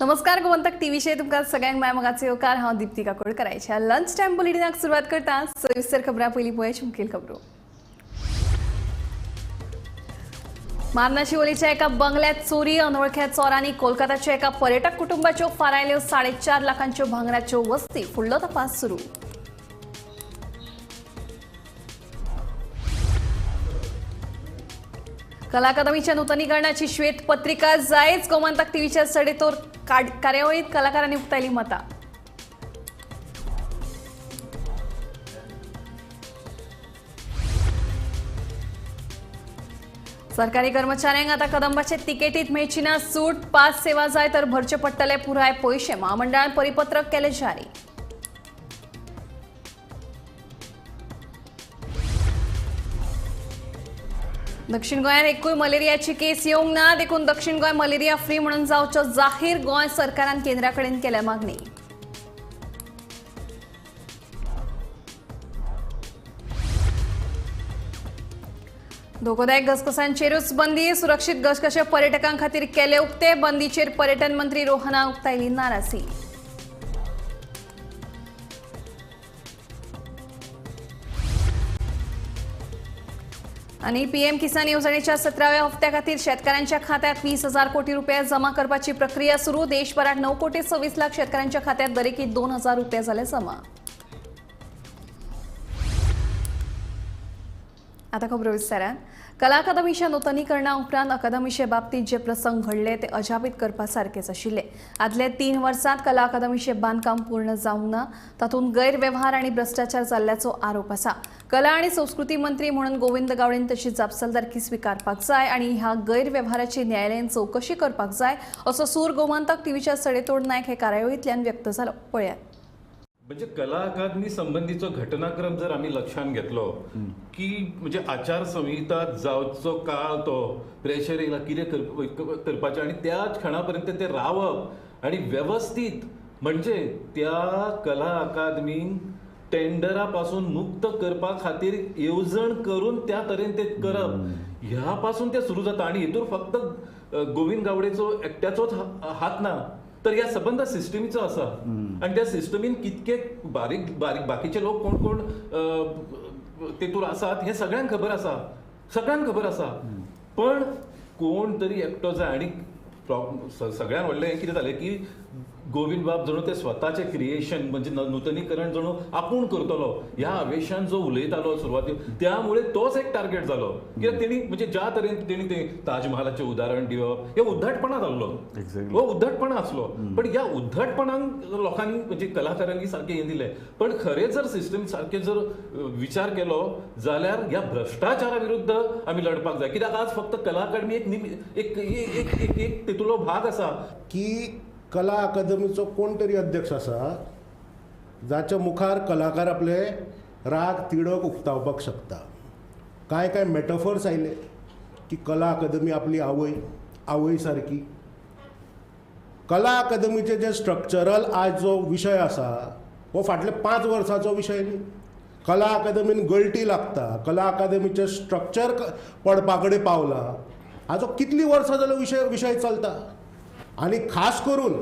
नमस्कार गोवंतक टीव्हीचे तुमकां सगळ्यांक मायमोगाचे येवकार हांव दीप्ती काकोडकरायच्या लंच टाइम बुलेटिनाक सुरवात करता सविस्तर खबरां पयलीं पळय मुखेल खबरो। मारना शिवोलीच्या एका बंगल्यात चोरी अनवळख्या चोरांनी कोलकाताच्या एका पर्यटक कुटुंबाच्यो फारायल्यो 4.5 लाखांच्यो भांगराच्यो वस्ती फुडलो तपास सुरू। कला अकादमीच्या नूतनीकरणाची श्वेत पत्रिका जायच गोमंतक टीव्हीच्या सडेतोर कार्यावळीत कलाकारांनी उक्तायली मतां। सरकारी कर्मचाऱ्यांक आता कदंबाचे तिकेटीत मेळची ना सूट पास सेवा जाय तर भरचे पडटले पुराय पैसे महामंडळान परिपत्रक केले जारी। दक्षिण गोंयांत एकूय मलेरियाची केस येवंक ना देखून दक्षिण गोंय मलेरिया फ्री म्हणून जावचो जाहीर गोंय सरकारान केंद्राकडेन केल्या मागणी। धोकोदायक घसघसांचेरूच बंदी सुरक्षीत घसघसे पर्यटकां खातीर केले उक्ते बंदीचेर पर्यटन मंत्री रोहना उक्तायली नाराजी। आणि पीएम किसान योजनेच्या 17व्या हप्त्या खातीर शेतकऱ्यांच्या खात्यात 20,000 कोटी रुपया जमा करपाची प्रक्रिया सुरू। देशभरात 9 कोटी 26 लाख शेतकऱ्यांच्या खात्यात दरेकी 2,000 रुपया जाले जमा। आता खबरो विस्तारान कला अकादमीच्या नूतनीकरणा उपरांत अकादमीचे बाबतीत जे प्रसंग घडले ते अजापित करपा सारकेच आशिल्ले। आदले 3 वर्सांत कला अकादमीचे बांदकाम पूर्ण जावंक ना तातूंत गैरव्यवहार आणि भ्रष्टाचार जाल्ल्याचो आरोप आसा। कला आणि संस्कृती मंत्री म्हणून गोविंद गावडेन तशी जापसालदारकी स्वीकारपाक जाय आणि ह्या गैरव्यवहाराची न्यायालयान चौकशी करपाक जाय असो सूर गोमंतक टीव्हीच्या सडेतोड नायक हे कार्यावळींतल्यान व्यक्त जालो। पळयात। म्हणजे कला अकादमी संबंधीचो घटनाक्रम जर आम्ही लक्षात घेतलो की म्हणजे आचारसंहिता जावचो काळ तो प्रेशर येयला कितें करपाचें आणि त्याच क्षणापर्यंत ते रावप आणि व्यवस्थित म्हणजे त्या कला अकादमीक टेंडरा पासून मुक्त करपा खातीर येवजण करून त्या तरेन ते करप ह्या पासून ते सुरू जाता आणि हितूर फक्त गोविंद गावडेचो एकट्याचोच हात ना तर या सबंध सिस्टमीचो आसा आणि त्या सिस्टमीन कितके बारीक बारीक बाकीचे लोक कोण कोण तेतूर आसात हे सगळ्यांक खबर आसा पण कोण तरी एकटो जाय आणि सगळ्यात व्हडलें हें कितें जालें की गोविंद बाब जणू ते स्वताचे क्रिएशन म्हणजे नूतनीकरण जणू आपूण करतलो ह्या आवेशान जो उलयतालो सुरवातीक त्यामुळे तोच एक टार्गेट जालो कित्याक तेणी म्हणजे ज्या तरेन तेणी ते ताजमहालाचें उदाहरण दिवप हे उद्धटपणा जाल्लो हो उद्धटपणा आसलो पण ह्या उद्धटपणांक लोकांनी म्हणजे कलाकारांनी सारकें हें दिलें पण खरें जर सिस्टम सारकें जर विचार केलो जाल्यार ह्या भ्रष्टाचारा विरुद्ध आमी लढपाक जाय कित्याक आज फक्त कला अकादमी एक एक तेतुलो भाग आसा की कला अकादमीचो कोण तरी अध्यक्ष आसा जाच्या मुखार कलाकार आपले राग तिडक उक्तावपाक शकता। काय मेटाफर्स आयले की कला अकादमी आपली आवय सारकी। कला अकादमीचे जे स्ट्रक्चरल आज जो विशय आसा हो फाटले 5 वर्सांचो विशय न्ही। कला अकादमीन गळटी लागता कला अकादमीचे स्ट्रक्चर पडपा कडेन पावला हाजो कितली वर्सां जालो विशय चलता आणि खास करून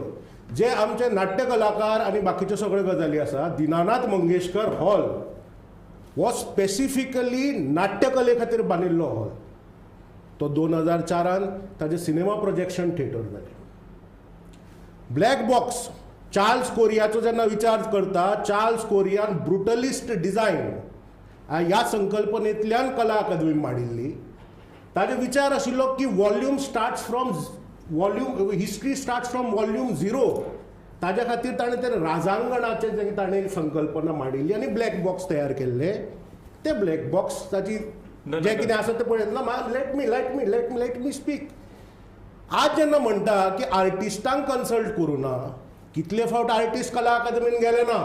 जे आमचे नाट्य कलाकार आणि बाकीचे सगळे गजाली आसा दीनानाथ मंगेशकर हॉल हो स्पेसिफिकली नाट्यकले खातीर बांदिल्लो हॉल तो 2004 ताजे सिनेमा प्रोजेक्शन थिएटर जालें। ब्लॅक बॉक्स चार्ल्स कोरियाचो जेन्ना विचार करता चार्ल्स कोरियान ब्रुटलिस्ट डिझायन ह्या संकल्पनेंतल्यान कला अकादमी माडिल्ली। ताजे विचार आशिल्लो की हिस्ट्री स्टार्ट्स फ्रॉम वॉल्यूम 0 ताज्या खातीर ताणें ते राजांगणाचे जे ताणें संकल्पना माडिल्ली आनी ब्लॅक बॉक्स तयार केल्ले ते ब्लॅक बॉक्स ताची जे कितें आसा ते पळयत ना लेट मी स्पीक। आज जेन्ना म्हणटा की आर्टिस्टांक कन्सल्ट करूं ना कितले फावट आर्टिस्ट कला अकादमीन गेले ना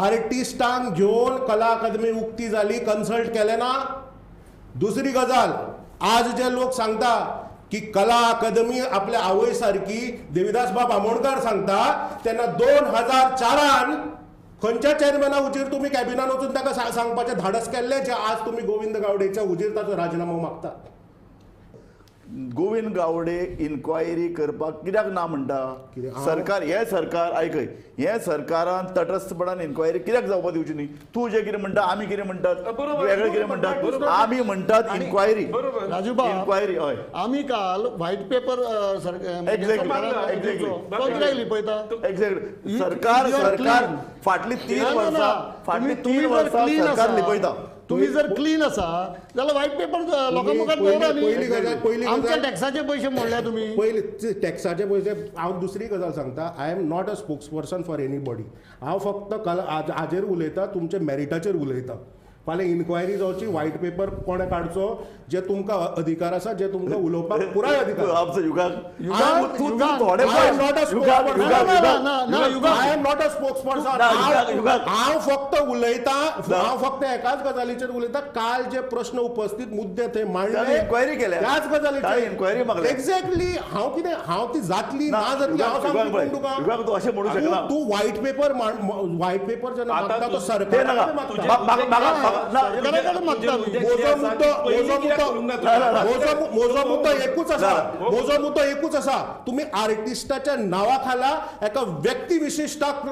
आर्टिस्टांक घेवन कला अकादमी उक्ती जाली कन्सल्ट केले ना। दुसरी गजाल आज जे लोक सांगता की कला अकादमी आपल्या आवय सारकी देविदास बाब आमोणकार सांगता तेन्ना 2004 खंयच्या चेअरमॅना हुजीर तुम्ही कॅबिनान वचून ताका सांगपाचें धाडस केल्लें जे आज तुम्ही गोविंद गावडेच्या हुजीर ताचो राजिनामो मागतात। गोविंद गावडे इन्क्वायरी करपाक कित्याक ना म्हणटा कित्याक? सरकार हे सरकार आयकय हे सरकारान तटस्थपणान इन्क्वायरी कित्याक जावपाक दिवची न्ही तूं जे कितें म्हणटा आमी कितें म्हणटात बरोबर, वेगळे कितें बरोबर, म्हणटात बरोबर. आमी म्हणटात आणि- इन्क्वायरी बरोबर. राजूबा इन्क्वायरी हय आम्ही काल व्हाईट पेपर Exactly. कित्याक लिपयता एक्झॅक्टली सरकार You are सरकार clean. फाटली 3 ना, ना, वर्सां ना. फाटली तुम्ही 3 जर वर्सां clean सरकार आसा, लिपयता तुम्ही जर क्लीन आसा जाल्यार व्हाईट पेपर लोकां मुखार पहिली- दवरा न्ही. पहिली गजाल- आमच्या टॅक्साचे पयशे मोडल्या तुम्ही. पयली टॅक्साचे पयशे हांव दुसरी गजाल सांगता I am not a spokes person for anybody हांव फक्त हाजेर उलयता तुमच्या मेरिटाचेर उलयता फाल्यां इन्क्वायरी जावची व्हाईट पेपर कोणे काडचो जे तुमकां अधिकार आसा जे तुमकां उलोवपाक पुराय अधिकार आसा. आमचो युगाक युगाक- तूं युगाक- थोडे I am not a युगाक spokesperson. युगाक ना, युगाक ना, ना, युगाक. I am not a spokesperson ना, युगाक- हांव फक्त उलयता हांव फक्त एकाच गजालीचेर उलयता काल जे प्रश्न उपस्थित मुद्दे थंय मांडले ताणें inquiry केल्या. त्याच ताणें inquiry मागल्या. एक्झॅक्टली हांव ती जातली ना जातली हांव सांगता कोण तुका युगाक तूं अशें म्हणू शकना तूं व्हाईट पेपर जेन्ना आता मागता तो तू- सरकार ते नाका सरकाराकडे मागता आमी. मोजो मुद्दो एकूच आसा ना. मोजो मुद्दो एकूच आसा तुम्ही आर्टिस्टाच्या नावा खाला एका व्यक्ती विशिष्टाक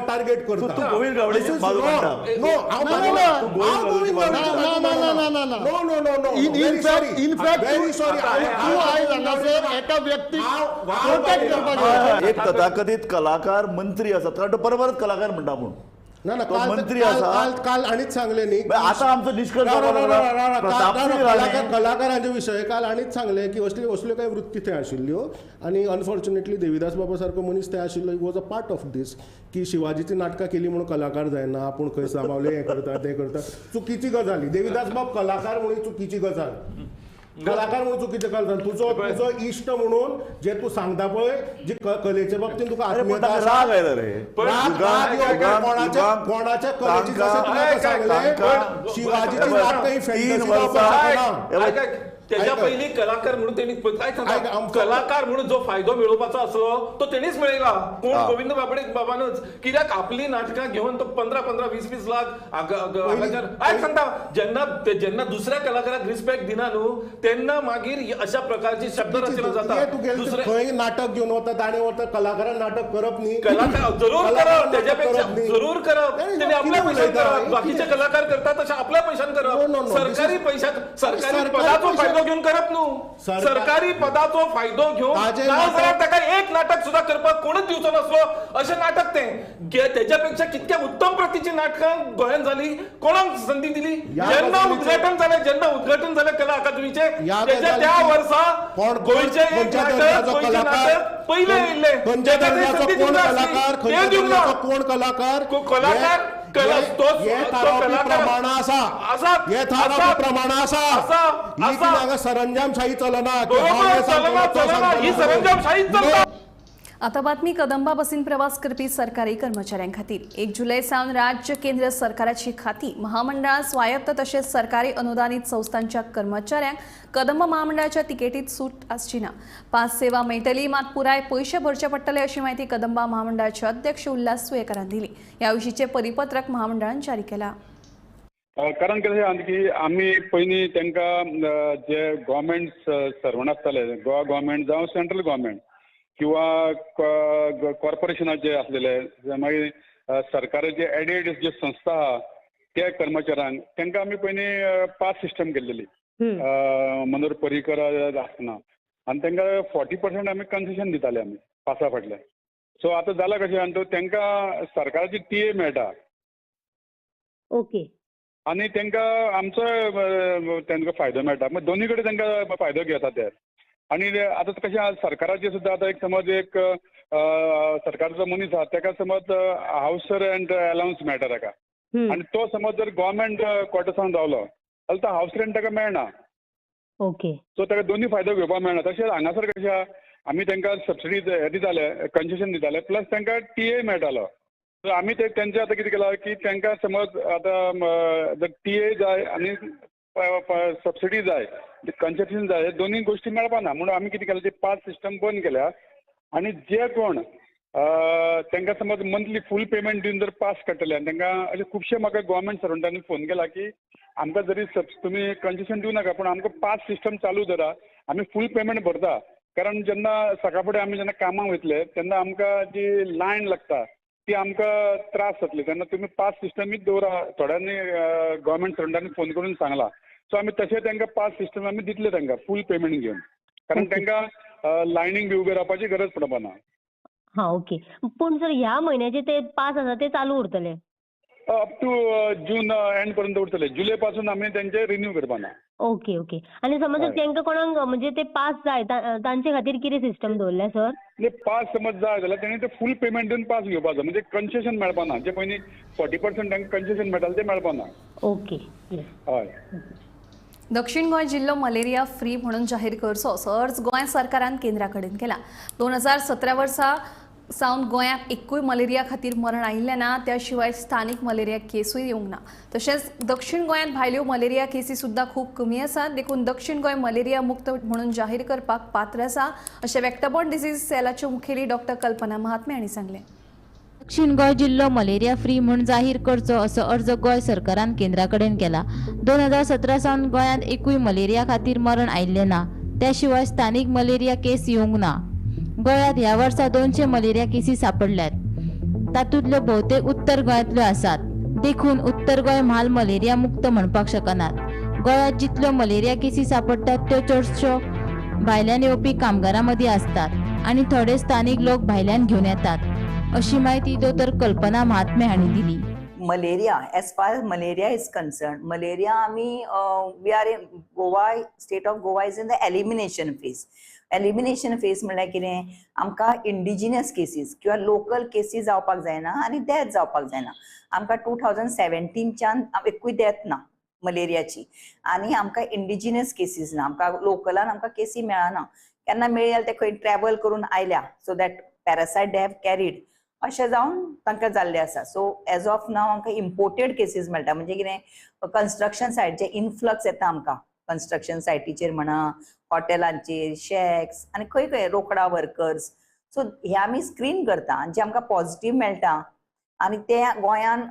टार्गेट करता तूं गोविंद गावडेची बाजू मांडटा. नो हांव ना, मागीर- ना, हांव गोविंद गावडेची ना, बाजू ना, ना, मांडना. ना, ना, ना. No no no no In Very fact, sorry. in fact, Very sorry. तूं आयज हांगासर एका व्यक्तीक प्रोटेक्ट करपाचें. एक तथाकथीत कलाकार मंत्री आसा कारण तो परत कलाकार म्हणटा पूण ना ना तो काल मंत्री काल- आसा. काल काल आणीच सांगले न्ही आता आमचो निष्कर्ष ना, ना, ना, ना, ना, ना, ना, तापसी कलाकार- राणे कलाकारांचे विशय काल आणीच सांगले की असल्यो काही वृत्ती थंय आशिल्ल्यो आणि अनफॉर्च्युनेटली देविदास बाबा सारको मनीस थंय आशिल्लो was a part of these की शिवाजीची नाटकां केली म्हणून कलाकार जायना आपूण खंय सामावले हें करता तें करता चुकीची गजाल ही. देविदास बाब कलाकार म्हणून चुकीची गजाल कलाकार म्हणून चुकीचें गजाल तुजो इश्ट म्हणून जे तू सांगता पळय जे कलेचे बाबतींत तुका अरे पण आत्मीयता ताका आसा, राग आयला रे राग येवं कोणाच्या कलेची जशें तुका सांगलें शिवाजीची नाटकां ही फॅन्टसी जावपाक शकना. त्याच्या ऐका. पहिली कलाकार म्हणून त्यांनी काय ऐका, सांगता आमचं- कलाकार म्हणून जो फायदो मिळवपाचो असलो तो तेणीच मिळयला कोण हा. गोविंद बाबानच कित्याक आपली नाटकां घेऊन तो 15-20 लाख काय सांगता जेन्ना दुसऱ्या कलाकाराक रिस्पेक्ट दिना न्हू तेन्ना मागीर अशा प्रकारची शब्दरचना जाता तू गेले दुसरे खंय नाटक घेवन वता ताणी वता कलाकारान नाटक करप न्ही कलाकार जरूर कलाकारान करप त्याच्यापेक्षा नाटक करप न्ही. जरूर करप नाही, त्यांनी आपल्या किती पैशात उलयता? करप बाकीचे किती? कलाकार करतात तसे आपल्या पैशात No, no, करप no. सरकारी पैशात सरकारी सरकारी पदाचो पैशात- फायदो घेऊन करप न्हू सरकार- सरकारी पदाचो फायदो घेऊन ताजे काय नाटक- जाल्यार ताका एक नाटक सुद्धा करपाक कोणूच दिवचो नसलो अशें नाटक त्याच्यापेक्षा कितक्या उत्तम प्रतीची नाटकां गोंयांत झाली कोणाक संधी दिली या जेन्ना गजालीचे- उद्घाटन जालें कला अकादमीचे या त्याच्या त्या गजालीचे- वर्सा कोण- गोंयचे एक खंयच्या नाटक दर्जाचो गोंयचे कलाकार- नाटक पयले येयल्ले खंयच्या दर्जाचो संधी कोण दिवंक नासली. कलाकार ते खंयच्या दिवंक ना. दर्जाचो कोण कलाकार कलाकार हे थारावपी प्रमाण आसा हे थारावपी प्रमाण आसा ही ती हांगा सरंजामशाही चलना की हांव हें सांगतलो, तो सांगतलो. ही सरंजामशाही चलना आता बातमी कदंबा बसीन प्रवास करपी सरकारी कर्मचाऱ्यां खातीर 1 जुलय सावन राज्य केंद्र सरकाराची खाती महामंडळां स्वायत्त तशेंच सरकारी अनुदानीत संस्थांच्या कर्मचाऱ्यांक कदंबा महामंडळाच्या तिकेटीत सूट आसची ना. पास सेवा मेळटली मात पुराय पयशे भरचे पडटले अशी माहिती कदंबा महामंडळाचे अध्यक्ष उल्हास सुयेकरान दिली. ह्या विशींचे परिपत्रक महामंडळान जारी केला. कारण कशें आसा की आमी पयलीं तांकां जे गव्हर्मेंट सर्वंट आसताले गोवा गव्हर्मेंट जावं सेंट्रल गव्हर्मेंट किंवा कॉर्पोरेशनाचे आसलेले मागीर सरकाराचे एडेड जे संस्था आहा त्या कर्मचाऱ्यांक तांकां आमी पयलीं पास सिस्टम केल्लेली मनोहर पर्रीकर आसतना आनी तांकां 40% आमी कन्सेशन दिताले आमी पासा फाटल्यान. सो आतां जालां कशें आनी तांकां सरकाराची TA मेळटा ओके आनी तांकां आमचो तांकां फायदो मेळटा मग दोनूय कडेन तांकां फायदो घेता ते. आनी आतां कशें आसा सरकाराचें सुद्दां आतां एक समज एक सरकाराचो मनीस आहा ताका समज हावस रेंट अलावन्स मेळटा ताका आनी तो समज जर गव्हर्मेंट क्वॉर्टर्सान रावलो जाल्यार तो हावस रेंट ताका मेळना. ओके सो ताका दोनूय फायदो घेवपाक मेळना. तशेंच हांगासर कशें आहा आमी तांकां सबसिडी दिताले कन्सेशन दिताले प्लस तांकां TA मेळटालो. सो आमी तेंचे आतां कितें केलां की तांकां समज आतां TA जाय आनी सबसिडी जाय कन्सेशन जाय हे दोनूय गोश्टी मेळपाना म्हणून आमी कितें केलां ते पास सिस्टम बंद केल्या आनी जे कोण तांकां समज मंथली फूल पेमेंट दिवन जर पास काडटले आनी तांकां अशे खुबशे म्हाका गव्हर्मेंट सर्वंटांनी फोन केला की आमकां जरी तुमी कन्सेशन दिवं नाका पूण आमकां पास सिस्टम चालू दरा आमी फूल पेमेंट भरता. कारण जेन्ना सकाळ फुडें आमी जेन्ना कामाक वयतले तेन्ना आमकां जी लायन लागता ती आमकां त्रास जातली. तेन्ना तुमी पास सिस्टमीच दवरा. थोड्यांनी गव्हर्मेंट स्टुडंटांनी फोन करून सांगला. सो आमी तशें तांकां पास सिस्टम आमी दितले तांकां फूल पेमेंट घेवन. कारण तांकां लायनीक बी उबे रावपाची गरज पडपा ना. हा ओके. पण सर ह्या महिन्याचे ते पास आसा ते चालू उरतले? अप टू जून एंड पर्यंत उरतले. जुलय पासून आमी तेंचे रिन्यू करपा ना. Okay okay. आणि समज हय. तांकां कोणाक म्हणजे ते पास जाय तांचे खातीर कितें सिस्टम दवरल्या सर? म्हणजे पास समज जाय जाल्यार तेणी ते फूल पेमेंट दिवन पास घेवपाचो. म्हणजे कन्सेशन मेळपा ना. जे पयलीं 40% तांकां कन्सेशन मेळटालें तें मेळपा ना. ओके. येस. हय. दक्षिण गोंय जिल्लो मलेरिया फ्री म्हणून जाहीर करचो असो अर्ज गोंय सरकारान केंद्रा कडेन केला. 2017 वर्सा सावन गोंयांत एकूय मलेरिया खातीर मरण आयिल्लें ना. त्या शिवाय स्थानीक मलेरिया केसूय येवंक ना. तशेंच दक्षिण गोंयांत भायल्यो मलेरिया केसी सुद्दां खूब कमी आसात. देखून दक्षिण गोंय मलेरिया मुक्त म्हणून जाहीर करपाक पात्र आसा अशें वेक्टरबॉर्न डिसीज सेलाच्यो मुखेली डॉक्टर कल्पना महात्मे हांणी सांगलें. दक्षिण गोंय जिल्लो मलेरिया फ्री म्हूण जाहीर करचो असो अर्ज गोंय सरकारान केंद्रा कडेन केला. 2017 सावन गोंयांत एकूय मलेरिया खातीर मरण आयिल्लें ना. त्या शिवाय स्थानीक मलेरिया केस येवंक ना. गोंयांत ह्या वर्सा 200 मलेरिया केसी सापडल्यात. तातूंतल्यो भोवतेक उत्तर गोंयांतल्यो आसात. देखून उत्तर गोंय म्हाल मलेरिया मुक्त म्हणपाक शकनात. गोंयांत जितल्यो मलेरिया केसी सापडटात त्यो चडश्यो भायल्यान येवपी कामगारां मदीं असतात आनी थोडे स्थानीक लोक भायल्यान घेवन येतात अशी माहिती दोतोर कल्पना महात्मे हांणी दिली. Malaria, as far as malaria is concerned, malaria we are in Goa, state of Goa is in the elimination phase. Elimination phase म्हळ्यार कितें, आमकां इंडिजिनस केसीस किंवा लोकल केसीस जावपाक जायना आनी डेथ जावपाक जायना. आमकां 2017च्यान एकूय डेथ ना मलेरियाची आनी आमकां इंडिजिनस केसीस ना. आमकां लोकलान आमकां केसी मेळना. केन्ना मेळ्ळी जाल्यार ते खंय ट्रॅव्हल करून आयल्या so that parasite they have carried अशें जावन तांकां जाल्लें आसा. सो एज ऑफ नाव आमकां इम्पोर्टेड केसीस मेळटा. म्हणजे कितें, कन्स्ट्रक्शन सायट जे इन्फ्लक्स येता आमकां कन्स्ट्रक्शन सायटीचेर म्हणा, हॉटेलांचेर, शॅक्स आनी खंय खंय रोकडा वर्कर्स. सो हे आमी स्क्रीन करता आनी जे आमकां पॉझिटिव्ह मेळटा आनी ते गोंयान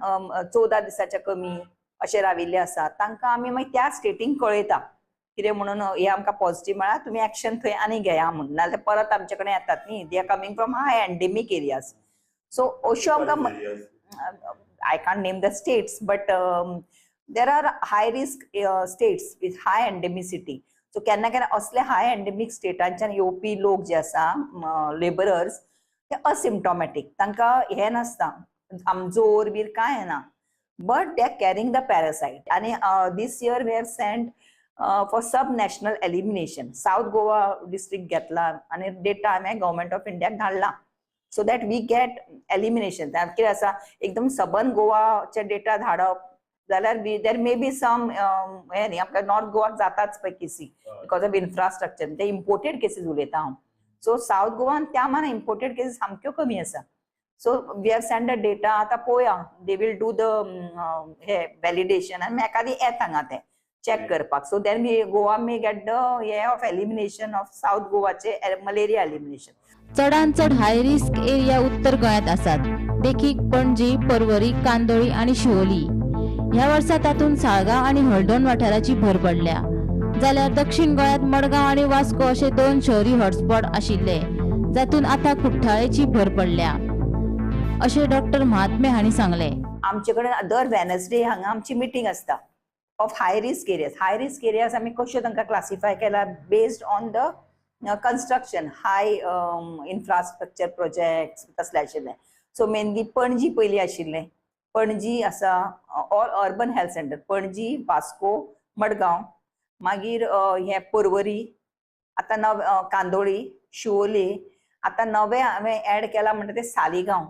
14 दिसाच्या कमी अशे राविल्ले आसा तांकां आमी मागीर त्या स्टेटीक कळयता कितें म्हणून हे आमकां पॉझिटिव्ह मेळ्ळा, तुमी एक्शन थंय आनी घेया म्हणून. नाजाल्यार परत आमचे कडेन येतात न्ही. They are coming from hi endemic areas. So अश्यो आमकां I can't name the states, but there are high risk states with high endemicity. So केन्ना केन्ना असले हाय एंडेमिक स्टेटांच्यान येवपी लोक जे आसा लेबरर्स ते असिम्टोमॅटीक, तांकां हे नासता आमजोर बीर कांय ना, but they are carrying the parasite. आनी this year we have sent for sub national elimination. South Goa district घेतला आनी डेटा हांवें गव्हर्मेंट ऑफ इंडियाक धाडला. So that we get elimination. कितें आसा, एकदम सबन गोवाचे डेटा धाडप जाल्यार देर मे बी सम हे न्ही, आमकां नॉर्थ गोवाक जाताच पळय केसी बिकॉज ऑफ इन्फ्रास्ट्रक्चर. ते इम्पोर्टेड केसीस उलयता हांव. सो साऊथ गोवान त्या मानान इम्पोर्टेड केसीस सामक्यो कमी आसा. So we have sent the data. आतां पळोवया, they will do the uh validation आनी एखादी येत हांगा ते चॅक करपाक. So then we Goa may get the uh of elimination of South गोवाचे मलेरिया एलिमिनेशन. चडांत चड हाय रिस्क एरिया उत्तर गोंयांत आसात. देखीक पणजी, पर्वरी, कांदोळी आनी शिवोली. ह्या वर्सा तातूंत साळगांव आनी हळदोण वाठाराची भर पडल्या. जाल्यार दक्षिण गोंयांत मडगांव आनी वास्को अशे 2 शहरी हॉटस्पॉट आशिल्ले, जातूंत आतां कुठ्ठाळेची भर पडल्या अशें डॉक्टर महात्मे हांणी सांगले. आमचे कडेन दर वेनसडे हांगा आमची मिटींग आसता of high risk areas. High risk areas आमी कश्यो तांकां क्लासिफाय केला based on the construction, high infrastructure projects तसले आशिल्ले. सो मेनली पणजी पयली आशिल्ले. पणजी आसा all urban health centre, Panaji, Vasco, Madgaon, मागीर हे पर्वरी, आतां कांदोळी, शिवोली. आतां नवे हांवें एड केला म्हणटा ते सालिगांव.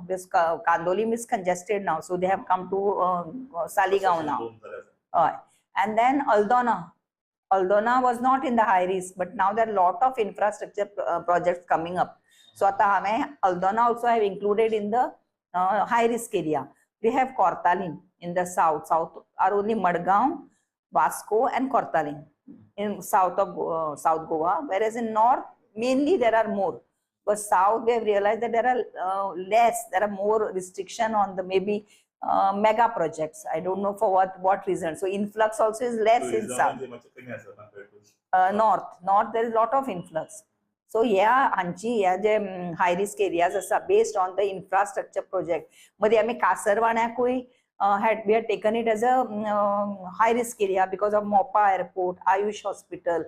कांदोली मीस congested now, so they have come to Saligao now. हय. And then Aldona. Aldona was not in the high risk, but now there are lot of infrastructure projects coming up. So ata hame Aldona also have included in the high risk area. We have Kortalim in the south. South are only Madgaon, Vasco and Kortalim in south of South Goa, whereas in north mainly there are more. But south we have realized that there are less. There are more restriction on the maybe mega projects. I don't know for what reason. So influx also is less in south. North there is lot of influx. So ह्या जे high risk areas आसा based on the infrastructure project. मध्ये आम्ही कासरवाड्याकूय we had taken it as a high risk area because of Mopa airport, Ayush hospital.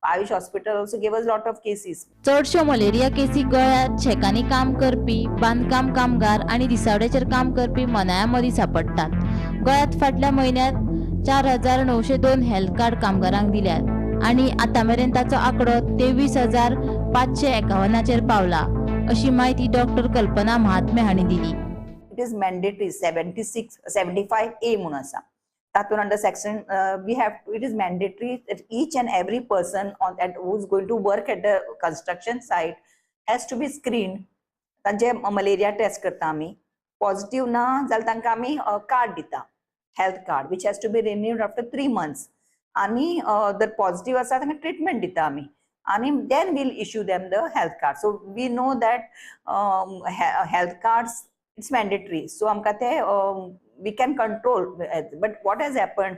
Ayush hospital also gave us lot of cases. चडश्यो malaria केसी गोंयांत शेकांनी काम करपी बांदकाम कामगार आणि दिसावड्याचेर काम करपी मनाया मदीं सापडटात. गोंयांत फाटल्या म्हयन्यांत 4,902 हेल्थ कार्ड कामगारांक दिल्यात आणि आतां मेरेन ताचो आंकडो 23,551 पावला, अशी माहिती डॉक्टर कल्पना महात्मे हांणी दिली. It is mandatory 75A म्हणून आसा. तातून under section we have it is mandatory that each and every person who is going to work at the construction site has to be screened. तांचे मलेरिया टेस्ट करता आमी, positive ना जाल्यार तांकां आमी कार्ड दिता, health card which has to be renewed after 3 months. आणि जर पॉझिटिव्ह आसा तांकां ट्रिटमेंट दिता आमी आणि then we'll issue them the health card. So we know that health cards it's mandatory. So amka te we can control. But what has happened?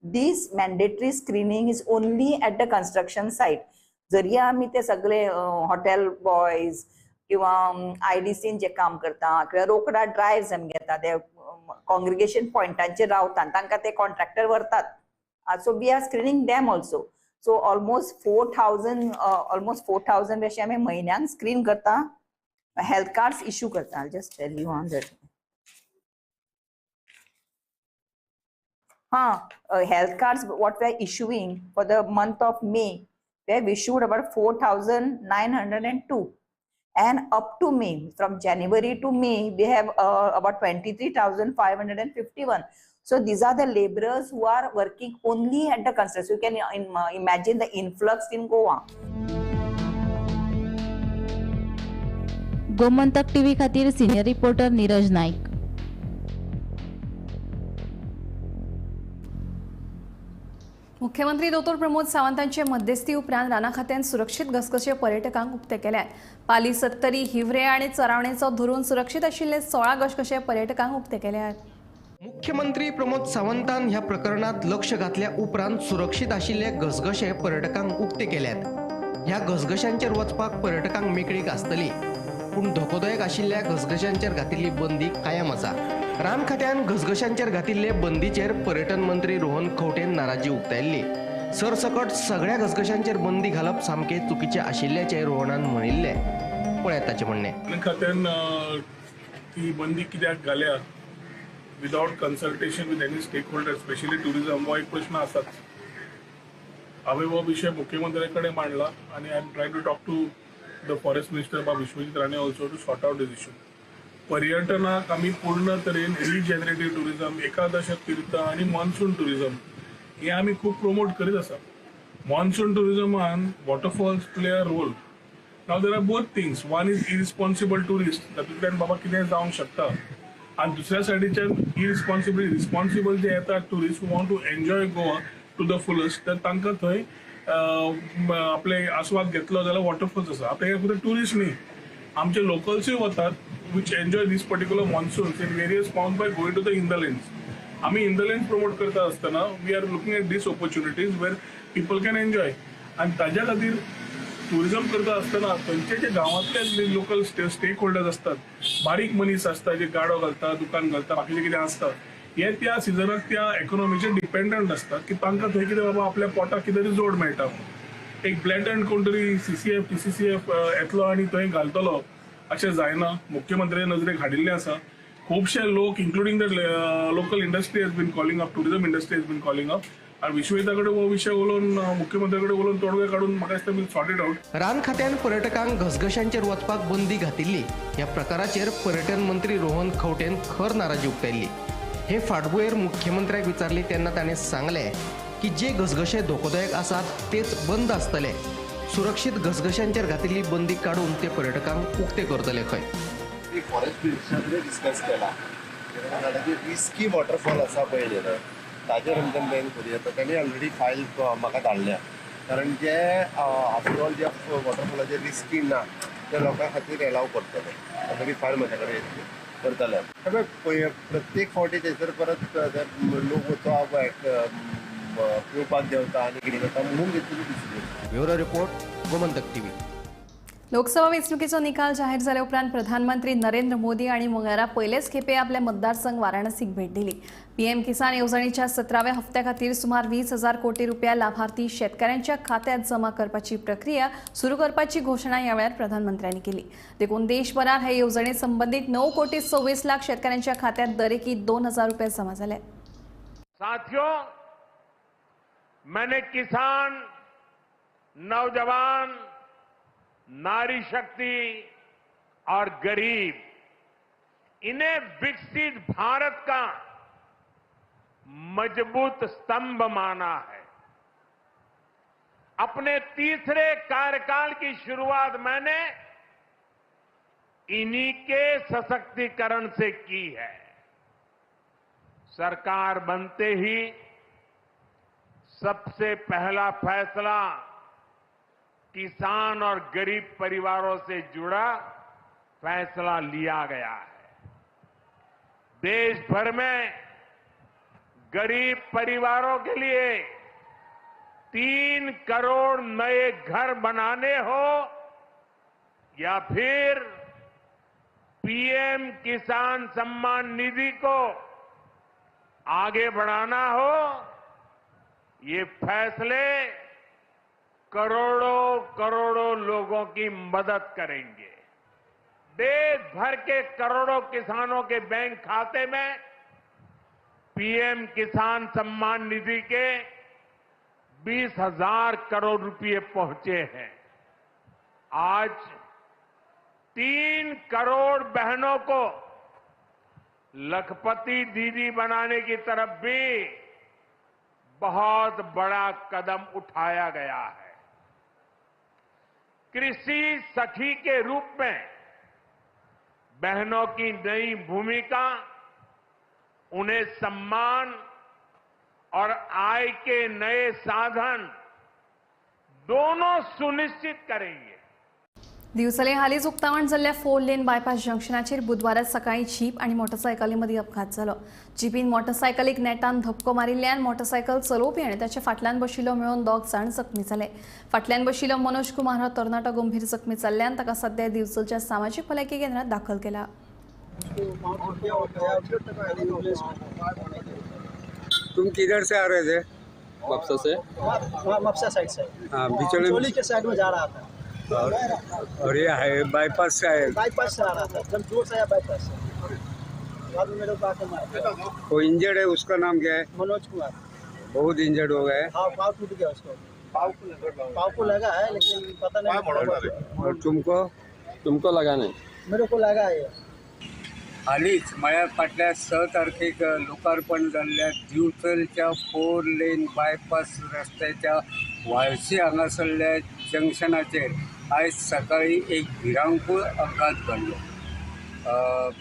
This mandatory screening is only at the construction site. जरी आम्ही ते सगळे hotel boys किंवा IDC जे काम करता किंवा रोकडा ड्रायव्स आमी घेता ते कॉंग्रिगेशन पॉइंटांचेर रावतात तांकां ते कॉन्ट्रॅक्टर व्हरतात. So we are screening them also. So almost 4,000 अशे आमी म्हयन्याक स्क्रीन करता, हेल्थ कार्ड्स इश्यू करता. I'll just tell you on that. Health cards what we are issuing for the month of May, we have issued about 4,902, and up to May, from January to May, we have about 23,551. So these are the laborers who are working only at the construction. So you can imagine the influx in Goa. Gomantak TV खातीर senior reporter Neeraj Naik. मुख्यमंत्री दोतोर प्रमोद सावंतांचे मध्यस्थी उपरांत राना खात्यान सुरक्षीत घसघशे पर्यटकांक उक्ते केल्यात. पाली सत्तरी, हिवरे आणि चरावणेचो धरून सुरक्षीत आशिल्ले 16 घसघशे पर्यटकांक उक्ते केल्यात. मुख्यमंत्री प्रमोद सावंतान ह्या प्रकरणात लक्ष घातल्या उपरांत सुरक्षीत आशिल्ले घसघशे पर्यटकांक उक्ते केल्यात. ह्या घसघशांचेर वचपाक पर्यटकांक मेकळीक आसतली, पूण धोकोदायक आशिल्ल्या घसघशांचेर घातिल्ली बंदी कायम आसा. रान खात्यान घसघशांचेर घातिल्ले बंदीचेर पर्यटन मंत्री रोहन खंवटेन नाराजी उक्तायल्ली. सरसकट सगळ्या घसघशांचेर बंदी घालप सामके चुकीचे आशिल्ल्याचे रोहनान म्हणिल्ले. पळयात ताचें म्हणणें. रान खात्यान ती बंदी कित्याक घाल्या without consultation with any stakeholder, specially tourism, हो एक प्रश्न आसाच. हांवें हो विशय मुख्यमंत्र्या कडेन मांडला आणि I am try to talk to the forest minister बा Vishwajit Rane also to sort out this issue. पर्यटनाक आमी पूर्ण तरेन रिजेनरेटीव टुरिझम, एकादश तीर्थ आणि मॉन्सून टुरिझम हे आमी खूब प्रमोट करीत आसा. मॉन्सून टुरिझमान waterfalls play a role. Now there are both things. One is irresponsible tourist, तातूंतल्यान बाबा कितें जावंक शकता, आणि दुसऱ्या सायडीच्यान रिस्पॉन्सिबल जे येतात tourist who want to enjoy Goa to the fullest, तर तांकां थंय आपले आस्वाद घेतलो जाल्यार वॉटरफॉल्स आसा. आता हे फक्त टुरिस्ट न्ही, आमचे लोकल्सूय वतात which enjoy this particular monsoons in various forms by going to the inlands. आमी इंदलँड्स प्रमोट करता आसतना we are looking at this opportunities where people can enjoy. आणि ताज्या खातीर टुरिझम करता आसतना थंयचे जे गांवांतले लोकल स्टेक होल्डर्स असतात, बारीक मनीस असता जे गाडो घालता, दुकान घालता, बाकीचें कितें आसता, हे त्या सिजनाक त्या इकॉनॉमीचेर डिपेंडंट असतात की तांकां थंय कितें बाबा आपल्या पोटाक कितें तरी जोड मेळटा. एक ब्लॅटंट कोण तरी CCF TCCF येतलो आनी थंय घालतलो अशें जायना. मुख्यमंत्र्याचे नजरेक हाडिल्लें आसा. खुबशे लोक including the local industry has been calling up, tourism industry has been calling up. आणि विश्वजिता कडेन हो विशय उलोवन मुख्यमंत्र्या कडेन उलोवन तोडगे काडून म्हाका दिसता वील सॉर्ट इट आउट. रान खात्यान पर्यटकांक घसघशांचेर वचपाक बंदी घातिल्ली. ह्या प्रकाराचेर पर्यटन मंत्री रोहन खंवटेन खर नाराजी उक्तायल्ली. हे फाटभुंयेर मुख्यमंत्र्याक विचारली तेन्ना ताणें सांगलें की जे घसघशे धोकोदायक आसात तेच बंद आसतले. सुरक्षीत घसघशांचेर घातिल्ली बंदी काडून ते पर्यटकांक उक्ते करतले खंय. फॉरेस्ट मिनिस्टरान डिस्कस केला रिस्की वॉटरफॉल आसा पळय ताजेर आमच्यान बॅन करूं येता. तांणी ऑलरेडी फायल म्हाका धाडल्या, कारण जे आफ्टर ऑल जे वॉटरफॉलाचेर रिस्की ना त्या लोकां खातीर एलाव करतले. ऑलरेडी फायल म्हजे कडेन येतली. करतले प्रत्येक फावटी थंयसर परत लोक वचप पिवपाक देंवता आनी कितें करता म्हणून घेतली decision. Bureau report Gomantak TV. Lok Sabha वेंचणुकेचो निकाल जाहीर जाले उपरांत प्रधानमंत्री नरेंद्र मोदी आणि मंगळारा पयलेच खेपे आपल्या मतदारसंघ वाराणसीक भेट दिली. पीएम किसान येवजणेच्या 17व्या हप्त्या खातीर सुमार 20,000 कोटी रुपया लाभार्थी शेतकऱ्यांच्या खात्यात जमा करपाची प्रक्रिया सुरू करपाची घोषणा ह्या वेळार प्रधानमंत्र्यांनी केली. देखून देशभरात हे येवजणे संबंधित 9,26,00,000 शेतकऱ्यांच्या खात्यात दरेकी 2,000 रुपये जमा झाले. साथियों, मैंने किसान, नौजवान, नारी शक्ति और गरीब इन्हें विकसित भारत का मजबूत स्तंभ माना है. अपने तीसरे कार्यकाल की शुरुआत मैंने इन्हीं के सशक्तिकरण से की है. सरकार बनते ही सबसे पहला फैसला किसान और गरीब परिवारों से जुड़ा फैसला लिया गया है. देश भर में गरीब परिवारों के लिए 3 करोड़ नए घर बनाने हो या फिर पीएम किसान सम्मान निधि को आगे बढ़ाना हो, ये फैसले करोड़ों करोड़ों लोगों की मदद करेंगे. देश भर के करोड़ों किसानों के बैंक खाते में पीएम किसान सम्मान निधि के 20,000 करोड़ रुपए पहुंचे हैं. आज 3 करोड़ बहनों को लखपति दीदी बनाने की तरफ भी बहुत बड़ा कदम उठाया गया है. कृषि सखी के रूप में बहनों की नई भूमिका उन्हें सम्मान और आय के नए साधन दोनों सुनिश्चित करेंगे. दिवसले हालीच उक्तावण जाल्ल्या 4 लेन बायपास जंक्शनाचेर बुधवारात सकाळी जीप आणि मोटरसायकली मदीं अपघात जालो. जीपीन मोटरसायकलीक नेटान धपको मारिल्ल्यान मोटरसायकल चलोवपी आनी ताचे फाटल्यान बशिल्लो मेळून 2 जाण जखमी जाले. फाटल्यान बशिल्लो मनोज कुमार हो तरणाटो गंभीर जखमी जाल्ल्यान ताका सध्या दिवचलच्या सामाजीक भलायकी केंद्रात दाखल केला. तुम किधर से आ रहे थे? मप्सा से. मप्सा साइड से. हाँ, बिचौली के साइड में जा रहा था. और ये है बाईपास से आए. बाईपास से आ रहा था, जब जोर से आया बाईपास से, बाद में मेरे को आके मारा. वो इंजर्ड है, उसका नाम क्या है? मनोज कुमार. बहुत इंजर्ड हो गए. हाँ, पाँव टूट गया उसको. पाँव को लगा है लेकिन पता नहीं. और तुमको लगा नहीं? मेरे को लगा है. हालीच म्हळ्यार फाटल्या 6 तारखेक लोकार्पण जाल्ल्या दिवचलच्या 4 लेन बायपास रस्त्याच्या वाळशी हांगासरल्या जंक्शनाचेर आयज सकाळी एक भिरांकूळ अपघात घडलो.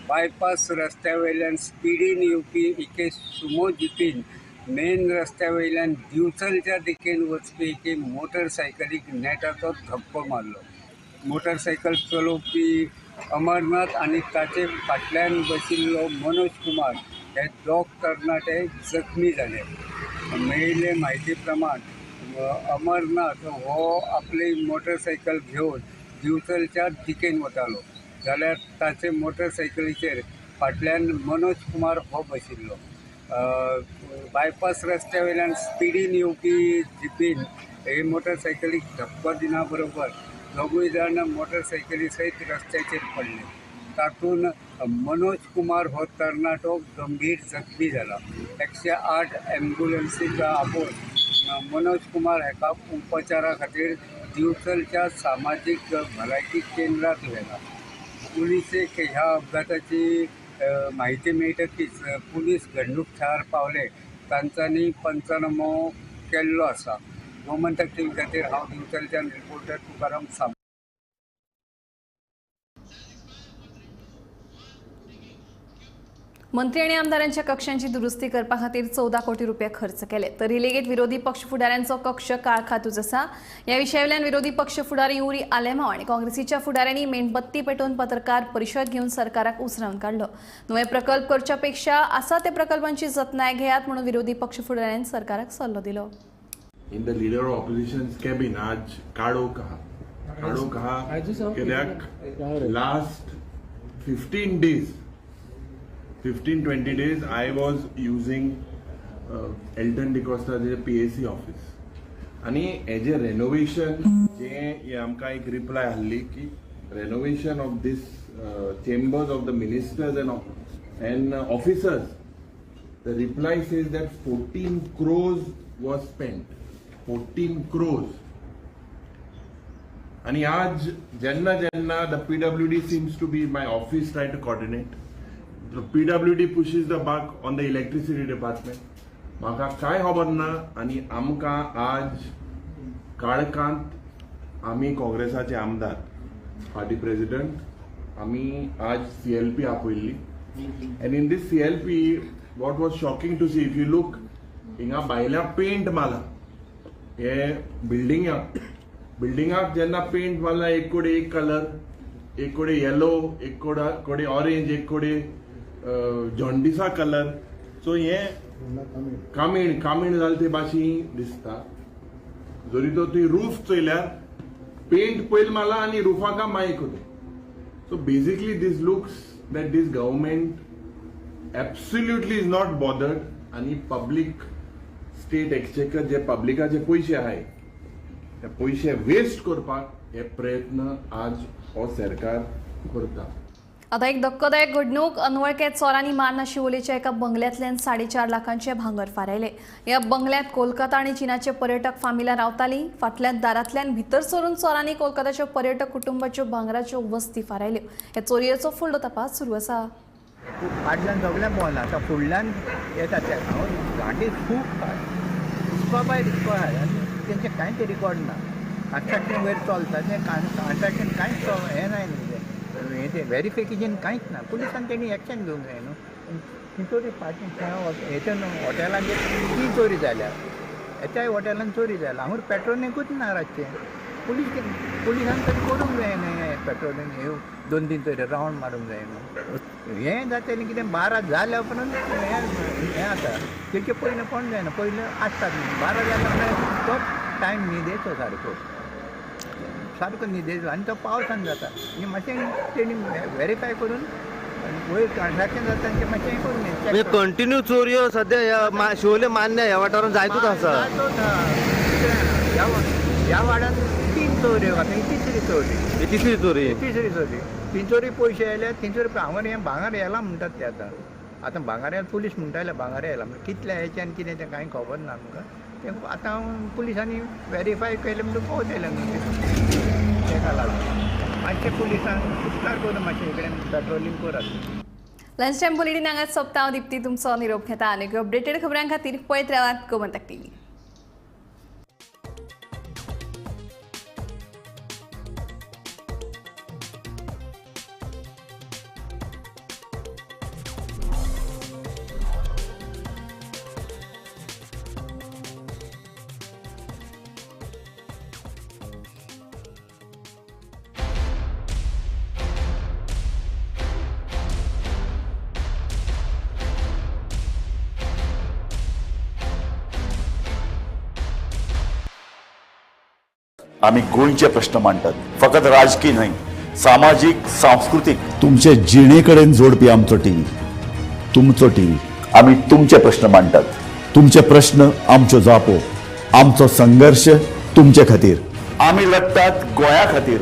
बायपास रस्त्या वयल्यान स्पिडीन येवपी एके सुमो जिपीन मेन रस्त्या वयल्यान दिवचलच्या दिकेन वचपी एके मोटरसायकलीक नेटाचो धक्को मारलो. मोटरसायकल चलोवपी अमरनाथ आणि ताचे फाटल्यान बशिल्लो मनोज कुमार हे 2 तरणाटे जखमी जाले. मेळिल्ले म्हायती प्रमाण अमरनाथ हो आपली मोटरसायकल घेवन दिवचलच्या दिकेन वतालो जाल्यार ताचे मोटरसायकलीचेर फाटल्यान मनोज कुमार हो बशिल्लो. बायपास रस्त्या वयल्यान स्पिडीन येवपी जिपीन हे मोटरसायकलीक धक्को दिना बरोबर 2 जाण मोटरसायकली सयत रस्त्याचेर पडले. तातून मनोज कुमार हो तरणाटो गंभीर जखमी जाला. 108 एम्ब्युलन्सीक आपोवन मनोज कुमार हेका उपचारा खातीर दिवचलच्या सामाजीक भलायकी केंद्रात व्हेला. पुलिसेक ह्या अपघाताची म्हायती मेळटकीच पुलीस घडणूक थळार पावले. तांच्यांनी पंचनामो केल्लो आसा. गोमंतक टीव्ही खातीर हांव दिवचलच्यान रिपोर्टर तुकाराम साम. मंत्री आणि आमदारांच्या कक्षांची दुरुस्ती करपा खातीर 14 कोटी रुपये खर्च केले, तरी लेगीत विरोधी पक्ष फुडाऱ्यांचो कक्ष काळखातूच आसा। ह्या विशयावेल्यान विरोधी पक्ष फुडारी युरी आलेमांव आणि काँग्रेसीच्या फुडाऱ्यांनी मेणबत्ती पेटोवन पत्रकार परिशद घेवन सरकाराक उसरावन काढलो। नवे प्रकल्प करच्या पेक्षा आसा ते प्रकल्पांची जतनाय घेयात म्हणून विरोधी पक्ष फुडाऱ्यांनी सरकाराक सल्लो दिलो। In the leader of opposition's cabin आज काळो कहा कित्याक last 15-20 days I was using Elton DeCosta PAC office आणि हेजे रेनोवेशन जे आमकां एक रिप्लाय आहली की renovation of this chambers of the ministers and officers, the reply says that 14 crores was spent. 14 crores. And आज jenna the PWD seems to be my office trying to coordinate. The PWD pushes the buck on the electricity department. म्हाका काय खबर ना आणि आमकां आज काळखांत आमी काँग्रेसाचे आमदार पार्टी प्रेसिडेंट आमी आज CLP आपयल्ली. And in this CLP, what was shocking to see, if you look, हिंगा भायल्या पेंट माला हे बिल्डिंगाक जेन्ना पेंट मारला एक कोडे एक कलर, एक कोडे येलो, एक कोडे ऑरेंज, एक कोडे जॉन्डिसा कलर. सो हे कामीण जाले ते भाशी दिसता. जरी तो तुवें रूफ चोयल्यार पेंट पयल मारला आनी रुफाका मायक होते. So basically this looks that this government absolutely is not bothered आणि public state exchequer जे पब्लिकाचे पैसे आहे ते पैसे वेस्ट करपाक हे प्रयत्न आज हो सरकार करता. आता एक धक्कादायक घडणूक. अनवळखे चोरांनी मारना शिवोलेच्या एका बंगल्यांतल्यान 4.5 लाखांचे भांगर फारायले. ह्या बंगल्यांत कोलकाता आणि चीनाचे पर्यटक फामिला रावतालीं. फाटल्या दारांतल्यान भितर सरून चोरांनी कोलकाताच्या पर्यटक कुटुंबाच्यो भांगराच्यो वस्ती फारायल्यो. हे चोरयेचो फुडलो तपास सुरू आसा. फाटल्यान सगळ्यां बोला आतां फुडल्यान येता ते गाडी खूब दिसपा तेंचे कांयच रिकॉर्ड ना. कन्स्ट्रक्शन वयर चलता तें कन्स्ट्रक्शन कांयच हें नाय न्ही, ते व्हेरिफिकेशन कांयच ना. पुलिसान तेणी एक्शन घेवंक जाय न्हू. थंय पार्टी हेतून हॉटेलांचेर 3 चोरी जाल्या. एकाय हॉटेलान चोरी जाल्या. हांगूर पेट्रोलिंगूच ना रातचें. पुलिसान तरी करूंक जाय न्हय पेट्रोलिंग. हे 2-3 तरी रावंड मारूंक जाय न्हू. हें जातलें कितें 12 जाल्या उपरांत हें जाता. तेचे पयलें कोण जायना. पयलें आसता 12 जाल्या उपरांत तो टायम न्हिदेचो सारको न्हिदेचो आनी तो पावसान जाता. आनी मातशें तेणी व्हेरीफाय करून वयर ट्रान्झॅक्शन जाता तें मातशें हें करून म्हणजे कंटिन्यू चोरयो सध्या शिवोले मान्य ह्या वाठारांत जायतूच आसा. ह्या वाड्यान 3 चोऱ्यो आतां ही तिसरी चोरी. 3 चोरी पयशे आयले. 3 चोरी हांगर हें भांगर येला म्हणटात ते आतां भांगर पुलीस म्हणटाले भांगर येला म्हणजे कितल्या हेच्यान कितें तें कांय खबर ना आमकां. तें आतां पुलिसांनी व्हेरीफाय केलें म्हणून पावयलें न्हू. तेका लागून मातशें पुलिसान उपकार करून मातशें कडेन पेट्रोलिंग करात. लंच टायम बुलेटिन हांगा सोंपता. हांव दिप्ती तुमचो निरोप घेता. आनी अपडेटेड खबरां खातीर पळयत रावात गोमंतक TV. आम्ही गोंयचे प्रश्न मांडटात. फकत राजकीय न्हय, सामाजीक सांस्कृतिक. तुमचे जिणेकडेन जोडपी आमचो टीव्ही, तुमचो टीव्ही. आम्ही तुमचे प्रश्न मांडटात. तुमचे प्रश्न आमच्यो जापो, आमचो संघर्ष तुमचे खातीर. आम्ही लढतात गोंया खातीर.